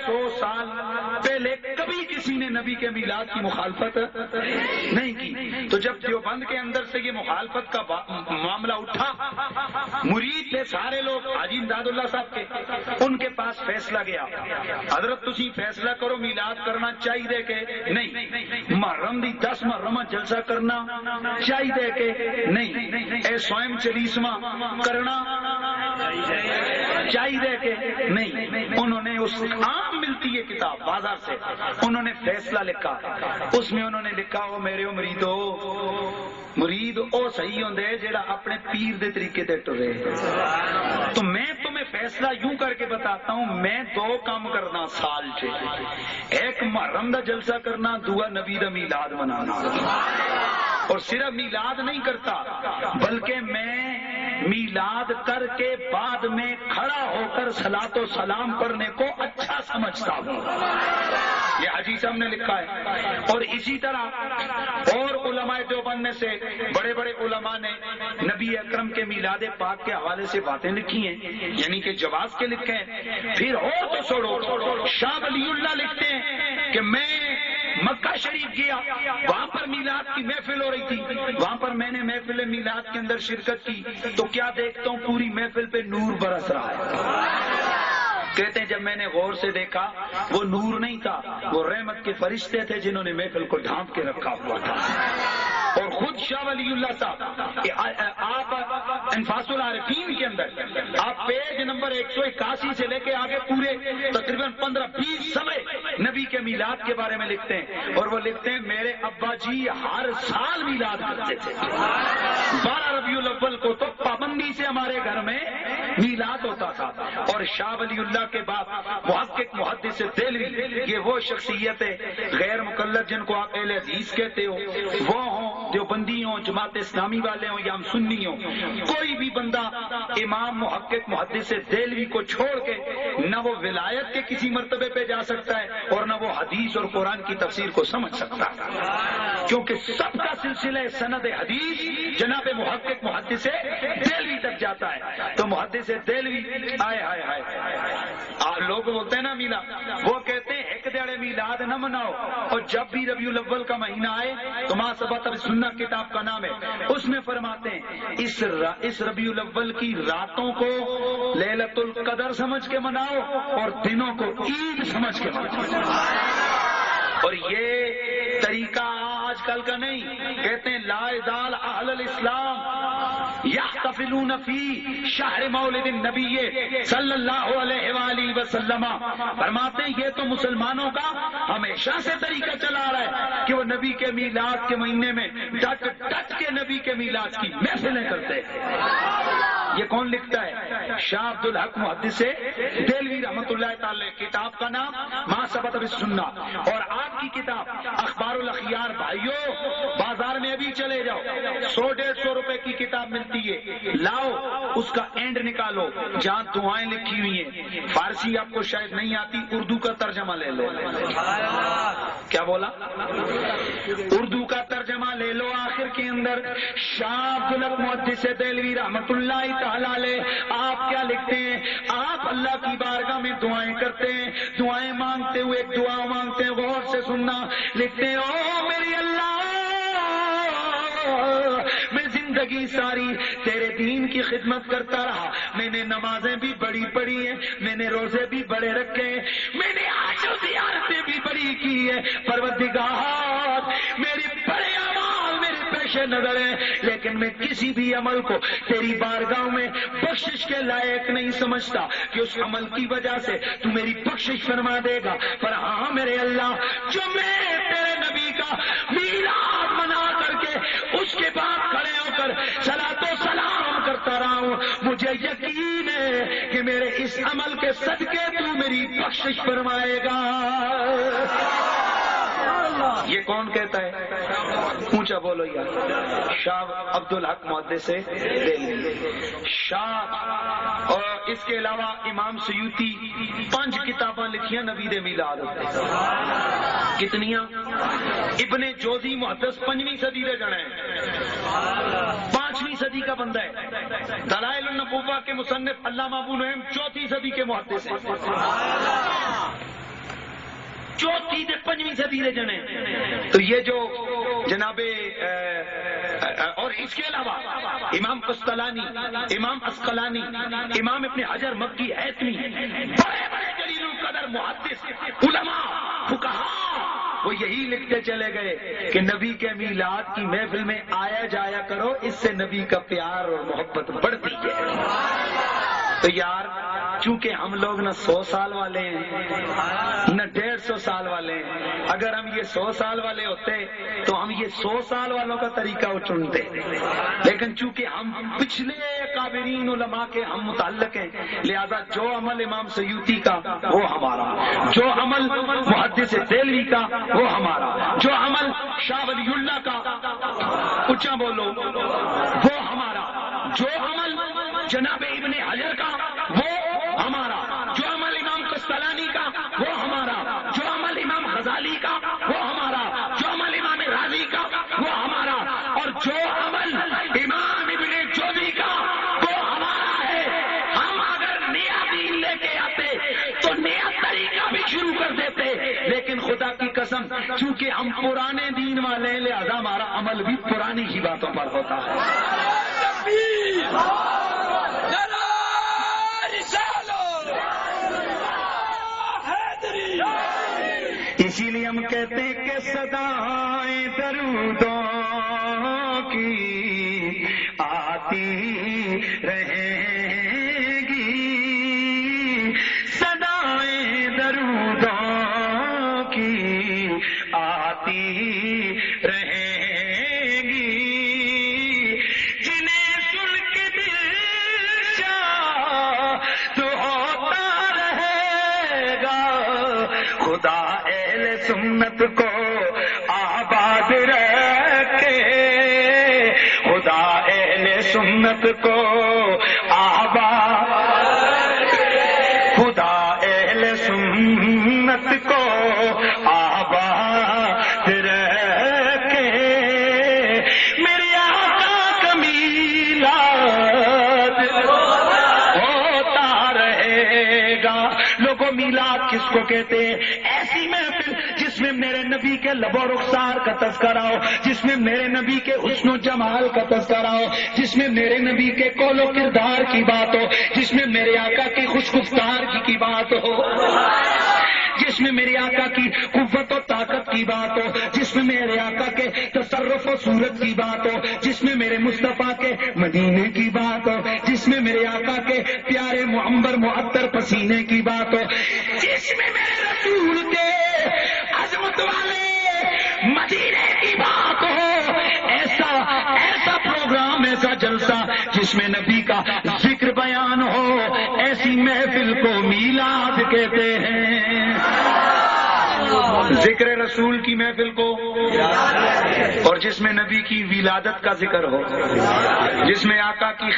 150 سال پہلے کبھی کسی نے نبی کے میلاد کی مخالفت نہیں کی. تو جب دیوبند کے اندر سے یہ مخالفت کا معاملہ اٹھا، مرید تھے سارے لوگ حاجی امداد اللہ صاحب کے، ان کے پاس فیصلہ گیا، حضرت تسی فیصلہ کرو میلاد کرنا چاہیے کہ نہیں، محرم دی 10 محرم جلسہ کرنا چاہیے کہ نہیں، اے سوئم 40واں کرنا چاہیے کہ نہیں. انہوں نے اس عام ملتی ہے کتاب بازار سے، انہوں نے فیصلہ لکھا. اس میں انہوں نے لکھا او میرے مریدو، مرید او صحیح ہوندے جیڑا اپنے پیر دے طریقے تے ٹرے. تو میں تمہیں فیصلہ یوں کر کے بتاتا ہوں، میں 2 کام کرنا سال چ، ایک محرم دا جلسہ کرنا، دوسرا نبی دا میلاد منانا. اور صرف میلاد نہیں کرتا بلکہ میں میلاد کر کے بعد میں کھڑا ہو کر صلاۃ و سلام پڑھنے کو اچھا سمجھتا ہوں. یہ حاجی صاحب نے لکھا ہے. اور اسی طرح اور علماء دیوبند میں سے بڑے بڑے علماء نے نبی اکرم کے میلاد پاک کے حوالے سے باتیں لکھی ہیں، یعنی کہ جواز کے لکھے ہیں. پھر اور تو چھوڑو، شاہ ولی اللہ لکھتے ہیں کہ میں مکہ شریف گیا، وہاں پر میلاد کی محفل ہو رہی تھی، وہاں پر میں نے محفل میلاد کے اندر شرکت کی تو کیا دیکھتا ہوں پوری محفل پہ نور برس رہا ہے. کہتے ہیں جب میں نے غور سے دیکھا وہ نور نہیں تھا، وہ رحمت کے فرشتے تھے جنہوں نے محفل کو ڈھانپ کے رکھا ہوا تھا. اور خود شاہ ولی اللہ صاحب آپ انفاس العارفین کے اندر آپ پیج نمبر 181 سے لے کے آگے پورے تقریباً 15-20 صفحے نبی کے میلاد کے بارے میں لکھتے ہیں. اور وہ لکھتے ہیں میرے ابا جی ہر سال میلاد کرتے تھے. 12 ربیع الاول کو تو پابندی سے ہمارے گھر میں میلاد ہوتا تھا. اور شاہ ولی اللہ کے بعد محقق محدث دہلوی، یہ وہ شخصیت ہے غیر مقلد جن کو آپ اہل حدیث کہتے ہو، وہ ہوں دیوبندی ہوں، جماعت اسلامی والے ہوں یا ہم سنی ہوں، کوئی بھی بندہ امام محقق محدث دہلوی کو چھوڑ کے نہ وہ ولایت کے کسی مرتبے پہ جا سکتا ہے اور نہ وہ حدیث اور قرآن کی تفسیر کو سمجھ سکتا ہے، کیونکہ سب کا سلسلہ سند حدیث جناب محقق محدث دہلوی تک جاتا ہے. تو محدث دہلوی آئے ہائے ہائے آپ لوگ بولتے ہیں نا میلا، وہ کہتے ہیں ایک دیڑے میلاد نہ مناؤ، اور جب بھی ربیع الاول کا مہینہ آئے تو ما ثبت بالسنہ کتاب کا نام ہے، اس میں فرماتے ہیں اس ربیع الاول کی راتوں کو لیلۃ القدر سمجھ کے مناؤ اور دنوں کو عید سمجھ کے مناؤ. اور یہ طریقہ آج کل کا نہیں. کہتے ہیں لا یزال اہل الاسلام یحتفلون فی شہر مولد النبی صلی اللہ علیہ وآلہ وسلم. فرماتے ہیں یہ تو مسلمانوں کا ہمیشہ سے طریقہ چلا رہا ہے کہ وہ نبی کے میلاد کے مہینے میں ڈٹ کے نبی کے میلاد کی محفلیں کرتے ہیں. یہ کون لکھتا ہے؟ شاہ عبد الحق محدث دہلوی رحمۃ اللہ تعالی. کتاب کا نام ما ثبت بالسنہ. اور آپ کی کتاب اخبار الاخیار بھائیوں بازار میں ابھی چلے جاؤ، 100-150 روپے کی کتاب ملتی ہے، لاؤ اس کا اینڈ نکالو جہاں دعائیں لکھی ہوئی ہیں. فارسی آپ کو شاید نہیں آتی، اردو کا ترجمہ لے لو. کیا بولا؟ اردو کا ترجمہ لے لو. آخر کے اندر شاہ عبد الحق محدث دہلوی رحمۃ اللہ تعالی علیہ آپ کیا لکھتے ہیں؟ آپ اللہ کی بارگاہ میں دعائیں کرتے ہیں، دعائیں مانگتے ہوئے ایک دعا مانگتے ہیں، غور سے سننا. لکھتے ہیں او میری اللہ، میں زندگی ساری تیرے دین کی خدمت کرتا رہا، میں نے نمازیں بھی بڑی پڑھی ہیں، میں نے روزے بھی بڑے رکھے ہیں، میں نے حج و زیارتیں بھی بڑی کی ہے. پروردگار میری بڑے اعمال میرے پیش نظر ہیں، لیکن میں کسی بھی عمل کو تیری بارگاہ میں بخشش کے لائق نہیں سمجھتا کہ اس عمل کی وجہ سے تو میری بخشش فرما دے گا. پر ہاں میرے اللہ، جو میں تیرے نبی کا میلاد منا کر کے اس کے بعد کھڑے ہو کر صلاۃ و سلام کرتا رہا ہوں، مجھے یقین ہے کہ میرے اس عمل کے صدقے تو میری بخشش فرمائے گا. یہ کون کہتا ہے؟ اونچا بولو یار. شاہ عبد الحق محدث دہلوی. شاہ اور اس کے علاوہ امام سیوطی 5 کتاباں لکھیاں نبی دے میلاد. کتنیاں؟ ابن جوزی محدث 5ویں صدی دے جڑے ہیں، 5ویں صدی کا بندہ ہے. دلائل النبوہ کے مصنف علامہ ابو نعیم 4تھی صدی کے محدث ہیں. جو تیجے 5ویں صدی رے جنے تو یہ جو جناب اور اس کے علاوہ امام قسطلانی، امام عسقلانی، امام ابن حجر مکی حیثمی، بڑے بڑے جلیل القدر محدث علماء فقہاء وہ یہی لکھتے چلے گئے کہ نبی کے میلاد کی محفل میں آیا جایا کرو، اس سے نبی کا پیار اور محبت بڑھتی ہے۔ تو یار چونکہ ہم لوگ نہ 100 سال والے ہیں نہ 150 سال والے ہیں، اگر ہم یہ 100 سال والے ہوتے تو ہم یہ 100 سال والوں کا طریقہ چنتے، لیکن چونکہ ہم پچھلے کابرین علماء کے ہم متعلق ہیں، لہذا جو عمل امام سیوطی کا وہ ہمارا، جو عمل محدث دہلوی کا وہ ہمارا، جو عمل شاہ ولی اللہ کا اونچا بولو وہ ہمارا، جو عمل جناب ابن حجر کا وہ ہمارا، جو عمل امام قسطلانی کا وہ ہمارا، جو عمل امام غزالی کا وہ ہمارا، جو عمل امام رازی کا وہ ہمارا، اور جو عمل امام ابن جوزی کا وہ ہمارا ہے۔ ہم اگر نیا دین لے کے آتے تو نیا طریقہ بھی شروع کر دیتے، لیکن خدا کی قسم چونکہ ہم پرانے دین والے ہیں لہذا ہمارا عمل بھی پرانی ہی باتوں پر ہوتا ہے۔ اسی لیے ہم کہتے ہیں کہ صدائیں درودوں کی آتی رہیں گی، صدائیں درودوں کی آتی رہیں گی، جنہیں سن کے دل شاد ہوتا رہے گا، خدا اہل سنت کو آباد رکھے، خدا اہل سنت کو آباد، خدا اہل سنت کو آباد رکھے، میرے آقا کا میلاد ہوتا رہے گا۔ لوگوں میلاد کس کو کہتے ہیں؟ ایسی محفل جس میں میرے نبی کے لب و رخسار کا تذکرہ ہو، جس میں میرے نبی کے حسن و جمال کا تذکرہ ہو، جس میں میرے نبی کے قول و کردار کی بات ہو، جس میں میرے آقا کی خوش گفتار کی بات ہو، جس میں میرے آقا کی قوت و طاقت کی بات ہو، جس میں میرے آقا کے تصرف و صورت کی بات ہو، جس میں میرے مصطفیٰ کے مدینے کی بات ہو، جس میں میرے آقا کے پیارے معمر معطر پسینے کی بات ہو، جس میں میرے رسول کے عظمت والے مدینے کی بات ہو، ایسا پروگرام، ایسا جلسہ جس میں نبی کا ذکر بیان ہو، ایسی محفل کو میلاد کہتے ہیں۔ ذکر رسول کی محفل کو، اور جس میں نبی کی ولادت کا ذکر ہو، جس میں آقا کی